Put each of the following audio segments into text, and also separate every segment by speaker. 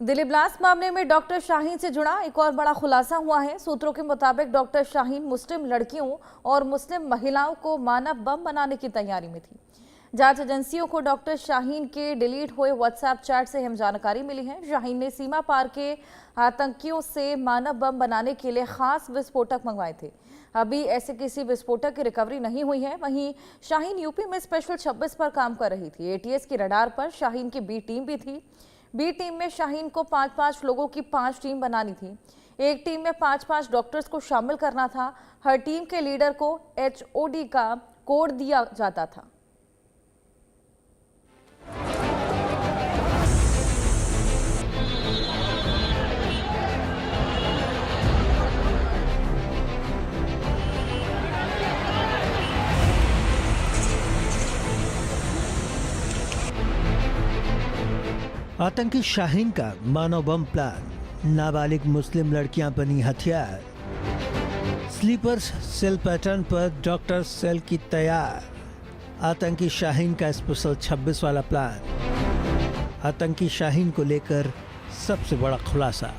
Speaker 1: Delhi blast मामले में doctor Shaheen से जुड़ा एक और बड़ा खुलासा हुआ है। सूत्रों के मुताबिक डॉक्टर शाहीन मुस्लिम लड़कियों और मुस्लिम महिलाओं को मानव बम बनाने की तैयारी में थी। जांच एजेंसियों को डॉक्टर शाहीन के डिलीट हुए व्हाट्सएप चैट से अहम जानकारी मिली है। शाहीन ने सीमा पार के आतंकियों से मानव बम बनाने के लिए खास विस्फोटक मंगवाए थे। अभी ऐसे किसी विस्फोटक की रिकवरी नहीं हुई है। वहीं शाहीन यूपी में स्पेशल 26 पर काम कर रही थी। एटीएस की रडार पर शाहीन की बी टीम भी थी। बी टीम में शाहीन को 5-5 लोगों की 5 टीम बनानी थी। एक टीम में 5-5 डॉक्टर्स को शामिल करना था। हर टीम के लीडर को HOD का कोड दिया जाता था।
Speaker 2: आतंकी शाहीन का मानव बम प्लान, नाबालिग मुस्लिम लड़कियां बनी हथियार, स्लीपर्स सेल पैटर्न पर डॉक्टर सेल की तैयार। आतंकी शाहीन का स्पेशल 26 वाला प्लान। आतंकी शाहीन को लेकर सबसे बड़ा खुलासा।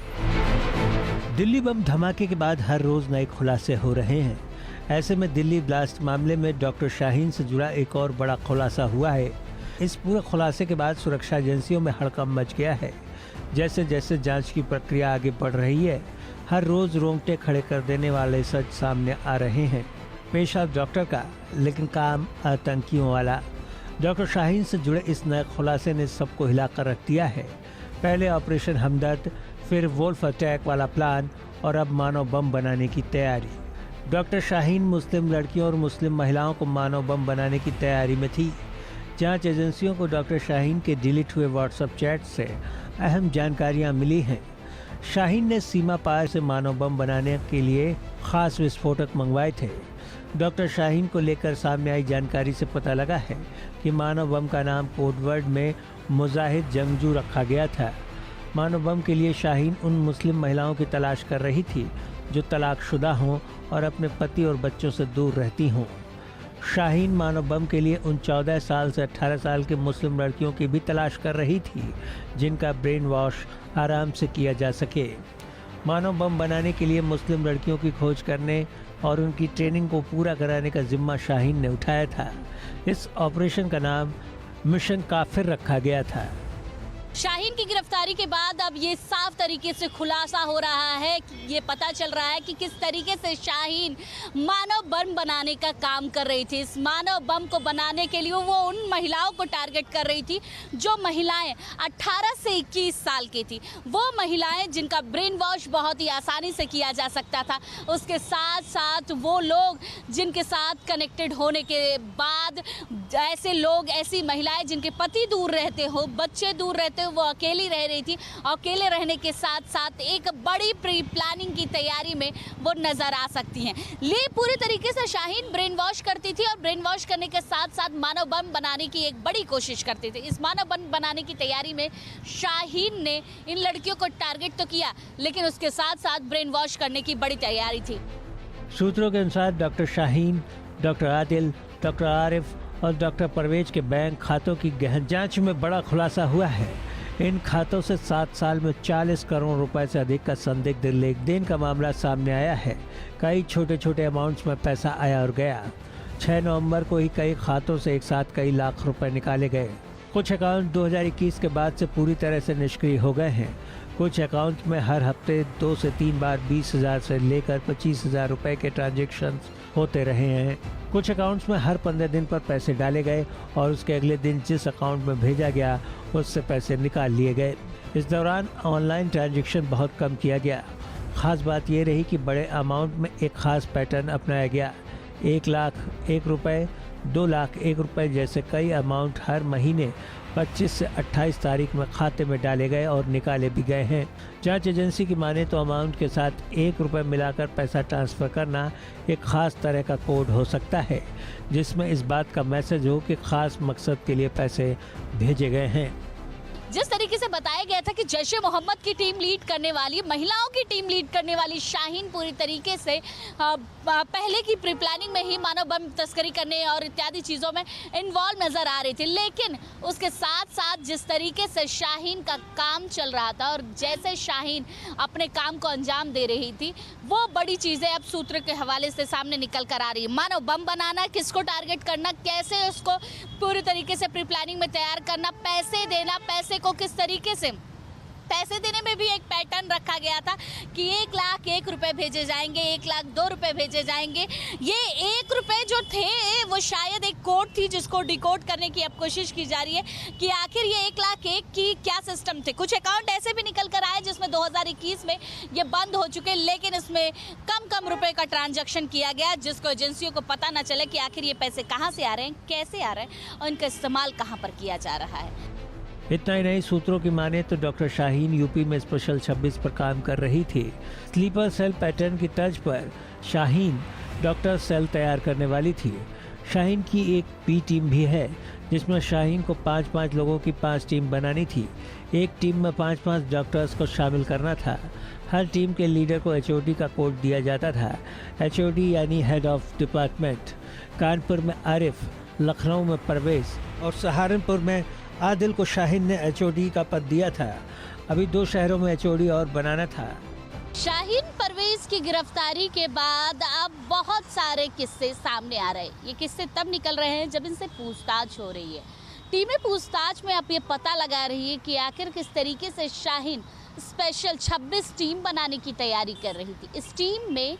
Speaker 2: दिल्ली बम धमाके के बाद हर रोज नए खुलासे हो रहे हैं। ऐसे में दिल्ली ब्लास्ट मामले में डॉक्टर शाहीन से जुड़ा एक और बड़ा खुलासा हुआ है। इस पूरे खुलासे के बाद सुरक्षा एजेंसियों में हड़कंप मच गया है। जैसे जैसे जांच की प्रक्रिया आगे बढ़ रही है, हर रोज रोंगटे खड़े कर देने वाले सच सामने आ रहे हैं। पेशा डॉक्टर का, लेकिन काम आतंकियों वाला। डॉक्टर शाहीन से जुड़े इस नए खुलासे ने सबको हिलाकर रख दिया है। पहले ऑपरेशन हमदर्द, फिर वोल्फ अटैक वाला प्लान और अब मानव बम बनाने की तैयारी। डॉक्टर शाहीन मुस्लिम लड़कियों और मुस्लिम महिलाओं को मानव बम बनाने की तैयारी में थी। जांच एजेंसियों को डॉक्टर शाहीन के डिलीट हुए व्हाट्सएप चैट से अहम जानकारियां मिली हैं। शाहीन ने सीमा पार से मानव बम बनाने के लिए खास विस्फोटक मंगवाए थे। डॉक्टर शाहीन को लेकर सामने आई जानकारी से पता लगा है कि मानव बम का नाम कोडवर्ड में मुजाहिद जंगजू रखा गया था। मानव बम के लिए शाहीन उन मुस्लिम महिलाओं की तलाश कर रही थी जो तलाकशुदा हों और अपने पति और बच्चों से दूर रहती हों। शाहीन मानव बम के लिए उन 14 साल से 18 साल के मुस्लिम लड़कियों की भी तलाश कर रही थी जिनका ब्रेन वॉश आराम से किया जा सके। मानव बम बनाने के लिए मुस्लिम लड़कियों की खोज करने और उनकी ट्रेनिंग को पूरा कराने का जिम्मा शाहीन ने उठाया था। इस ऑपरेशन का नाम मिशन काफिर रखा गया था।
Speaker 3: शाहीन की गिरफ्तारी के बाद अब ये साफ तरीके से खुलासा हो रहा है कि ये पता चल रहा है कि किस तरीके से शाहीन मानव बम बनाने का काम कर रही थी। इस मानव बम को बनाने के लिए वो उन महिलाओं को टारगेट कर रही थी जो महिलाएं 18 से 21 साल की थी। वो महिलाएं जिनका ब्रेन वॉश बहुत ही आसानी से किया जा सकता था। उसके साथ साथ वो लोग जिनके साथ कनेक्टेड होने के बाद ऐसे लोग, ऐसी महिलाएं जिनके पति दूर रहते हो, बच्चे दूर रहते हो, वो अकेली रह रही थी। अकेले रहने के साथ साथ एक बड़ी प्री प्लानिंग की तैयारी में वो नजर आ सकती हैं। ये पूरी तरीके से शाहीन ब्रेन वॉश करती थी और ब्रेन वॉश करने के साथ साथ मानव बम बनाने की एक बड़ी कोशिश करती थी। इस मानव बम बनाने की तैयारी में शाहीन ने इन लड़कियों को टारगेट तो किया, लेकिन उसके साथ साथ ब्रेन वॉश करने की बड़ी तैयारी थी।
Speaker 2: सूत्रों के अनुसार doctor Shaheen, doctor Adil, doctor Arif और डॉक्टर परवेज के बैंक खातों की गहन जांच में बड़ा खुलासा हुआ है। इन खातों से 7 साल में 40 करोड़ रुपए से अधिक का संदिग्ध लेन देन का मामला सामने आया है। कई छोटे छोटे अमाउंट्स में पैसा आया और गया। 6 नवंबर को ही कई खातों से एक साथ कई लाख रुपए निकाले गए। कुछ अकाउंट 2021 के बाद से पूरी तरह से निष्क्रिय हो गए हैं। कुछ अकाउंट में हर हफ्ते 2 से 3 बार 20,000 से लेकर 25,000 रुपए के ट्रांजेक्शन्स होते रहे हैं। कुछ अकाउंट्स में हर 15 दिन पर पैसे डाले गए और उसके अगले दिन जिस अकाउंट में भेजा गया उससे पैसे निकाल लिए गए। इस दौरान ऑनलाइन ट्रांजैक्शन बहुत कम किया गया। खास बात यह रही कि बड़े अमाउंट में एक खास पैटर्न अपनाया गया। 1 लाख 1 रुपये, 2 लाख 1 रुपये जैसे कई अमाउंट हर महीने 25 से 28 तारीख में खाते में डाले गए और निकाले भी गए हैं। जांच एजेंसी की माने तो अमाउंट के साथ 1 रुपये मिलाकर पैसा ट्रांसफ़र करना एक ख़ास तरह का कोड हो सकता है, जिसमें इस बात का मैसेज हो कि ख़ास मकसद के लिए पैसे भेजे गए हैं।
Speaker 3: जिस तरीके से बताया गया था कि जैश-ए मोहम्मद की टीम लीड करने वाली, महिलाओं की टीम लीड करने वाली शाहीन पूरी तरीके से पहले की प्री प्लानिंग में ही मानव बम तस्करी करने और इत्यादि चीज़ों में इन्वॉल्व नजर आ रही थी। लेकिन उसके साथ साथ जिस तरीके से शाहीन का काम चल रहा था और जैसे शाहीन अपने काम को अंजाम दे रही थी, वो बड़ी चीज़ें अब सूत्र के हवाले से सामने निकल कर आ रही है। मानव बम बनाना, किसको टारगेट करना, कैसे उसको पूरी तरीके से प्री प्लानिंग में तैयार करना, पैसे देना, पैसे को किस तरीके से, पैसे देने में भी एक पैटर्न रखा गया था कि 1 लाख 1 रुपए भेजे जाएंगे, 1 लाख 2 रुपए भेजे जाएंगे। ये 1 रुपए जो थे वो शायद एक कोड थी जिसको डिकोड करने की अब कोशिश की जा रही है कि आखिर ये 1 लाख 1 की क्या सिस्टम थे। कुछ अकाउंट ऐसे भी निकल कर आए जिसमें 2021 में ये बंद हो चुके, लेकिन इसमें कम रुपए का ट्रांजैक्शन किया गया, जिसको एजेंसियों को पता ना चले कि आखिर ये पैसे कहाँ से आ रहे हैं, कैसे आ रहे हैं और इनका इस्तेमाल कहाँ पर किया जा रहा है।
Speaker 2: इतना ही नहीं, सूत्रों की माने तो डॉक्टर शाहीन यूपी में स्पेशल 26 पर काम कर रही थी। स्लीपर सेल पैटर्न की तर्ज पर शाहीन डॉक्टर सेल तैयार करने वाली थी। शाहीन की एक बी टीम भी है जिसमें शाहीन को 5-5 लोगों की 5 टीम बनानी थी। एक टीम में 5-5 डॉक्टर्स को शामिल करना था। हर टीम के लीडर को HOD का कोड दिया जाता था। HOD यानी हेड ऑफ डिपार्टमेंट। कानपुर में आरिफ, लखनऊ में परवेज और सहारनपुर में आदिल को शाहीन ने HOD का पद दिया था। अभी 2 शहरों में HOD और बनाना था।
Speaker 3: शाहीन परवेज की गिरफ्तारी के बाद अब बहुत सारे किस्से सामने आ रहे हैं। ये किस्से तब निकल रहे हैं जब इनसे पूछताछ हो रही है। टीमें पूछताछ में अब ये पता लगा रही है कि आखिर किस तरीके से शाहीन स्पेशल 26 टीम बनाने की तैयारी कर रही थी। इस टीम में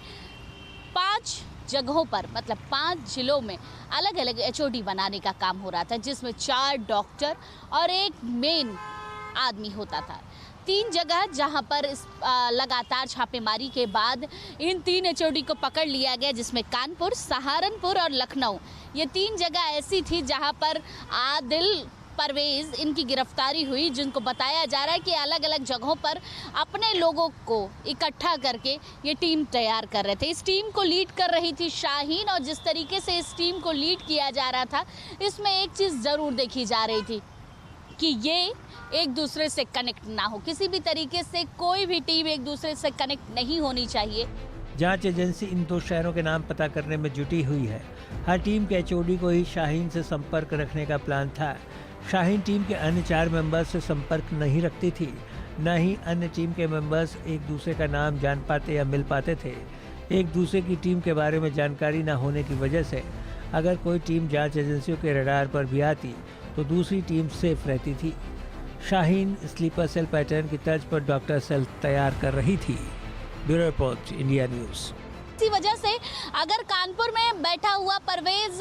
Speaker 3: 5 जगहों पर, मतलब 5 जिलों में अलग अलग HOD बनाने का काम हो रहा था, जिसमें 4 डॉक्टर और 1 मेन आदमी होता था। 3 जगह जहां पर लगातार छापेमारी के बाद इन 3 HOD को पकड़ लिया गया, जिसमें कानपुर, सहारनपुर और लखनऊ। ये 3 जगह ऐसी थी जहां पर आदिल, परवेज इनकी गिरफ्तारी हुई, जिनको बताया जा रहा है कि अलग अलग जगहों पर अपने लोगों को इकट्ठा करके ये टीम तैयार कर रहे थे। इस टीम को लीड कर रही थी शाहीन, और जिस तरीके से इस टीम को लीड किया जा रहा था, इसमें एक चीज़ ज़रूर देखी जा रही थी कि ये एक दूसरे से कनेक्ट ना हो। किसी भी तरीके से कोई भी टीम एक दूसरे से कनेक्ट नहीं होनी चाहिए।
Speaker 2: जांच एजेंसी इन 2 शहरों के नाम पता करने में जुटी हुई है। हर टीम के HOD को ही शाहीन से संपर्क रखने का प्लान था। शाहीन टीम के अन्य 4 मेंबर्स से संपर्क नहीं रखती थी, न ही अन्य टीम के मेंबर्स एक दूसरे का नाम जान पाते या मिल पाते थे। एक दूसरे की टीम के बारे में जानकारी न होने की वजह से अगर कोई टीम जांच एजेंसियों के रडार पर भी आती तो दूसरी टीम सेफ रहती थी। शाहीन स्लीपर सेल पैटर्न की तर्ज पर डॉक्टर सेल तैयार कर रही थी। Bureau report, India news.
Speaker 3: इसी वजह से अगर कानपुर में बैठा हुआ परवेज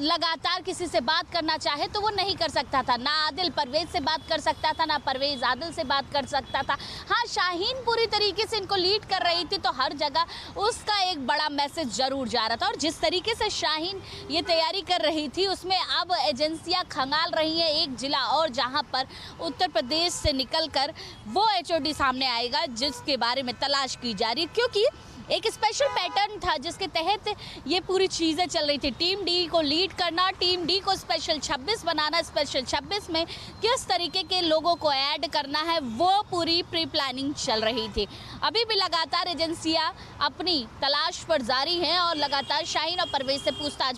Speaker 3: लगातार किसी से बात करना चाहे तो वो नहीं कर सकता था। ना आदिल परवेज से बात कर सकता था, ना परवेज आदिल से बात कर सकता था। हाँ, शाहीन पूरी तरीके से इनको लीड कर रही थी, तो हर जगह उसका एक बड़ा मैसेज जरूर जा रहा था। और जिस तरीके से शाहीन ये तैयारी कर रही थी, उसमें अब एजेंसियां खंगाल रही हैं एक जिला और, जहाँ पर उत्तर प्रदेश से निकल कर वो HOD सामने आएगा जिसके बारे में तलाश की जा रही है, क्योंकि एक स्पेशल पैटर्न था जिसके तहत ये पूरी चीज़ें चल रही थी। टीम डी को लीड करना, टीम डी को स्पेशल 26 बनाना, स्पेशल 26 में किस तरीके के लोगों को ऐड करना है, वो पूरी प्री प्लानिंग चल रही थी। अभी भी लगातार एजेंसियां अपनी तलाश पर जारी हैं और लगातार शाहीन और परवेज से पूछताछ